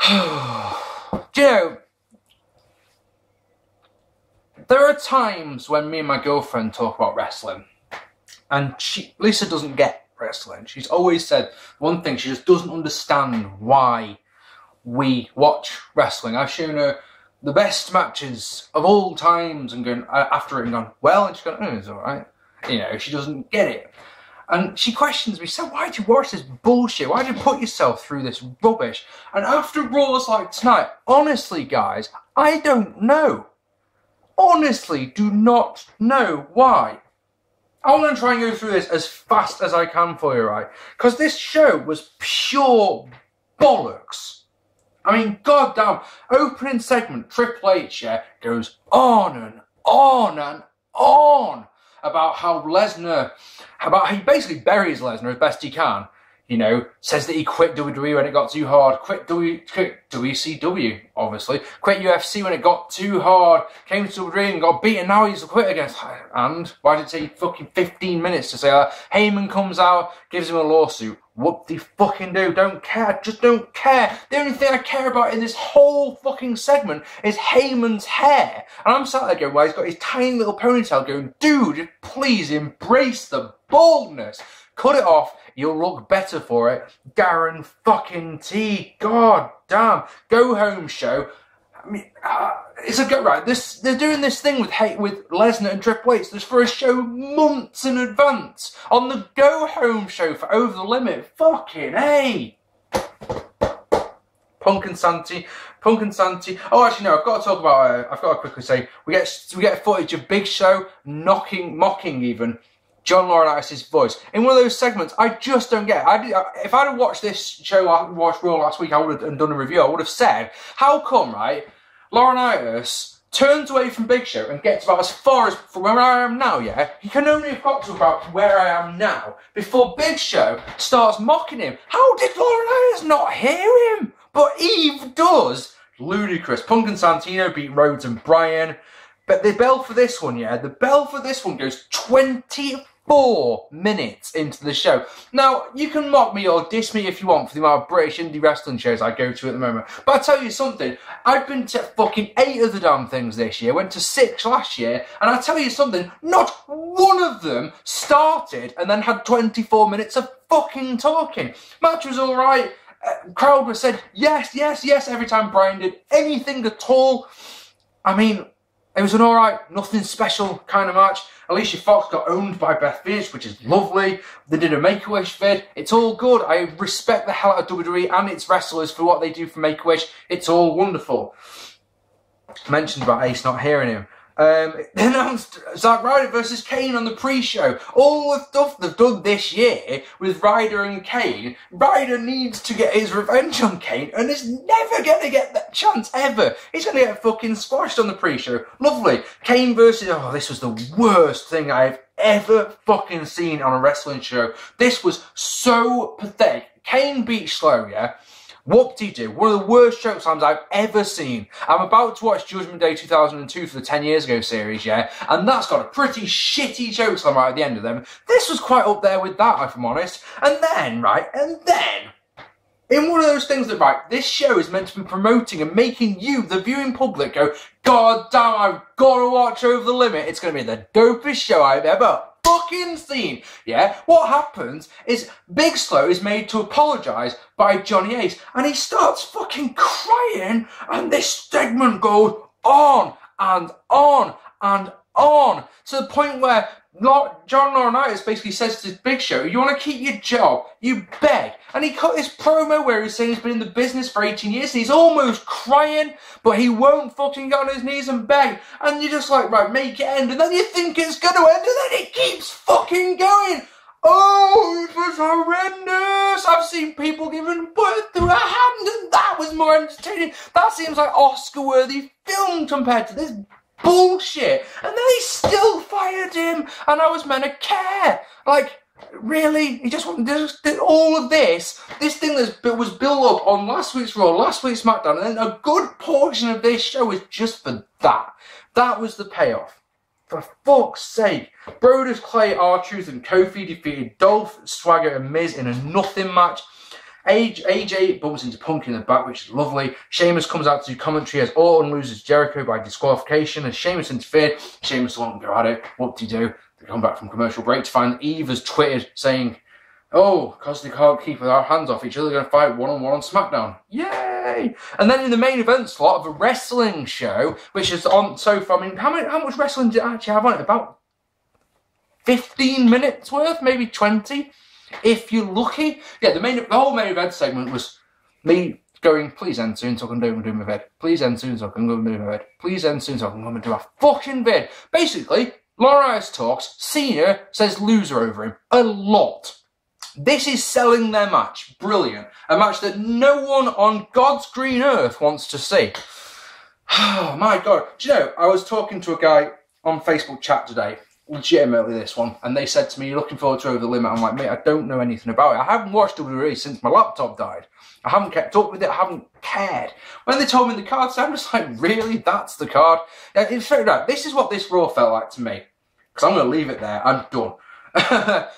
Do you know, there are times when me and my girlfriend talk about wrestling, and Lisa doesn't get wrestling. She's always said one thing, she just doesn't understand why we watch wrestling. I've shown her the best matches of all times and going after it and gone, well, and she's gone, oh, it's alright. You know, she doesn't get it. And she questions me, so why do you watch this bullshit? Why do you put yourself through this rubbish? And after Raws like tonight, honestly, guys, I don't know. Honestly, do not know why. I want to try and go through this as fast as I can for you, right? Because this show was pure bollocks. I mean, goddamn, opening segment, Triple H, yeah, goes on and on and on about how he basically buries Lesnar as best he can. You know, says that he quit WWE when it got too hard, quit WCW, obviously, quit UFC when it got too hard, came to WWE and got beaten, now he's quit again. And why did it take fucking 15 minutes to say that? Heyman comes out, gives him a lawsuit. What do you fucking do? Don't care, just don't care. The only thing I care about in this whole fucking segment is Heyman's hair. And I'm sat there going, well, he's got his tiny little ponytail going, dude, please embrace the baldness. Cut it off, you'll look better for it. Guarantee. God damn. Go home show. I mean, it's a go, right? They're doing this thing with Lesnar and Triple H. This for a show months in advance. On the go home show for Over the Limit. Fucking hey. Punk and Santi. Oh, actually, no. I've got to talk about. I've got to quickly say we get footage of Big Show mocking even John Laurinaitis' voice in one of those segments. I just don't get it. If I'd have watched this show, watched Raw last week, I would have done a review. I would have said, how come, right? Laurinaitis turns away from Big Show and gets about as far as from where I am now, yeah? He can only have got to about where I am now before Big Show starts mocking him. How did Laurinaitis not hear him? But Eve does. Ludicrous. Punk and Santino beat Rhodes and Bryan. But the bell for this one, yeah? The bell for this one goes 24 minutes into the show. Now, you can mock me or diss me if you want for the amount of British indie wrestling shows I go to at the moment. But I tell you something, I've been to fucking 8 of the damn things this year, went to 6 last year, and I tell you something, not one of them started and then had 24 minutes of fucking talking. Match was alright. Crowd was said yes, yes, yes every time Bryan did anything at all. I mean, it was an alright, nothing special kind of match. Alicia Fox got owned by Beth Phoenix, which is lovely. They did a Make-A-Wish vid. It's all good. I respect the hell out of WWE and its wrestlers for what they do for Make-A-Wish. It's all wonderful. Mentioned about Ace not hearing him. They announced Zack Ryder versus Kane on the pre-show. All the stuff they've done this year with Ryder and Kane. Ryder needs to get his revenge on Kane and is never going to get that chance ever. He's going to get fucking squashed on the pre-show. Lovely. Kane versus... Oh, this was the worst thing I've ever fucking seen on a wrestling show. This was so pathetic. Kane beat Slow, yeah? Whoop-de-doo, one of the worst chokeslams I've ever seen. I'm about to watch Judgment Day 2002 for the 10 Years Ago series, yeah? And that's got a pretty shitty chokeslam right at the end of them. This was quite up there with that, if I'm honest. And then, in one of those things that, right, this show is meant to be promoting and making you, the viewing public, go, God damn, I've got to watch Over the Limit. It's going to be the dopest show I've ever fucking scene, yeah? What happens is Big Slow is made to apologise by Johnny Ace, and he starts fucking crying, and this segment goes on and on and on, to the point where John Laurinaitis basically says to Big Show, you want to keep your job, you beg. And he cut his promo where he's saying he's been in the business for 18 years and he's almost crying, but he won't fucking get on his knees and beg. And you're just like, right, make it end. And then you think it's going to end and then it keeps fucking going. Oh, it was horrendous. I've seen people giving birth through a hand and that was more entertaining. That seems like Oscar-worthy film compared to this bullshit. And then they still fired him and I was meant to care. Like, really? He just did all of this thing that was built up on last week's Raw, last week's SmackDown, and then a good portion of this show is just for that. That was the payoff. For fuck's sake. Brodus Clay, R-Truth and Kofi defeated Dolph, Swagger and Miz in a nothing match. AJ bumps into Punk in the back, which is lovely. Sheamus comes out to do commentary as Orton loses Jericho by disqualification, and Sheamus interfered. Sheamus won't go at it. What do you do? They come back from commercial break to find Eve has tweeted saying, oh, because they can't keep our hands off each other, they're going to fight one-on-one on SmackDown. Yay! And then in the main event slot of a wrestling show, which is on so far, I mean, how much wrestling did it actually have on it? About 15 minutes worth, maybe 20, if you're lucky. Yeah, the whole main event segment was me going, please end soon so I can do my vid. Please end soon so I can go and do my vid. Please end soon so I can go and do a fucking vid. Basically, Laurinaitis talks, Cena says loser over him. A lot. This is selling their match. Brilliant. A match that no one on God's green earth wants to see. Oh my God. Do you know, I was talking to a guy on Facebook chat today, legitimately this one, and they said to me, you're looking forward to Over the Limit? I'm like, mate, I don't know anything about it. I haven't watched WWE since my laptop died. I haven't kept up with it. I haven't cared. When they told me the card, so I'm just like, really? That's the card? It's fair enough. This is what this Raw felt like to me. Because I'm going to leave it there. I'm done.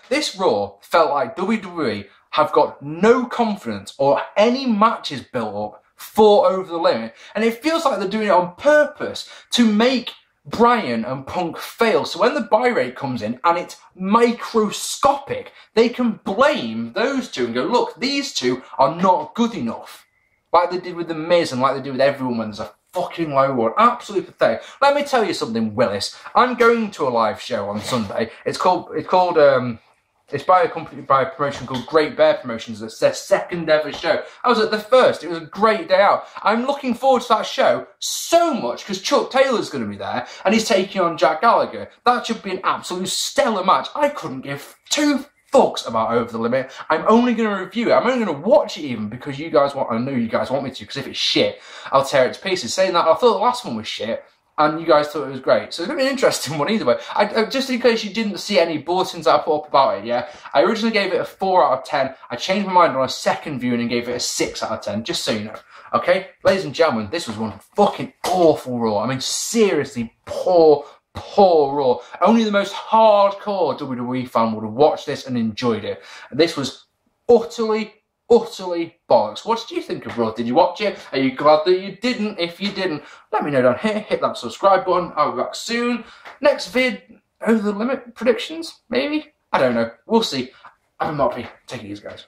This Raw felt like WWE have got no confidence or any matches built up for Over the Limit. And it feels like they're doing it on purpose to make Bryan and Punk fail. So when the buy rate comes in and it's microscopic, they can blame those two and go, look, these two are not good enough. Like they did with The Miz and like they did with everyone when there's a fucking low one. Absolutely pathetic. Let me tell you something, Willis. I'm going to a live show on Sunday. It's by a company, by a promotion called Great Bear Promotions. It's their second ever show. I was at the first. It was a great day out. I'm looking forward to that show so much because Chuck Taylor's going to be there and he's taking on Jack Gallagher. That should be an absolute stellar match. I couldn't give two fucks about Over the Limit. I'm only going to review it. I'm only going to watch it even because you guys want, I know you guys want me to, because if it's shit, I'll tear it to pieces. Saying that, I thought the last one was shit. And you guys thought it was great. So it's going to be an interesting one either way. Just in case you didn't see any bulletins I put up about it, yeah? I originally gave it a 4 out of 10. I changed my mind on a second viewing and gave it a 6 out of 10, just so you know. Okay? Ladies and gentlemen, this was one fucking awful Raw. I mean, seriously, poor Raw. Only the most hardcore WWE fan would have watched this and enjoyed it. This was utterly bollocks. What did you think of Raw? Did you watch it? Are you glad that you didn't? If you didn't, let me know down here. Hit that subscribe button. I'll be back soon. Next vid, Over the Limit predictions, maybe? I don't know. We'll see. I'm Moppy. Take it easy, guys.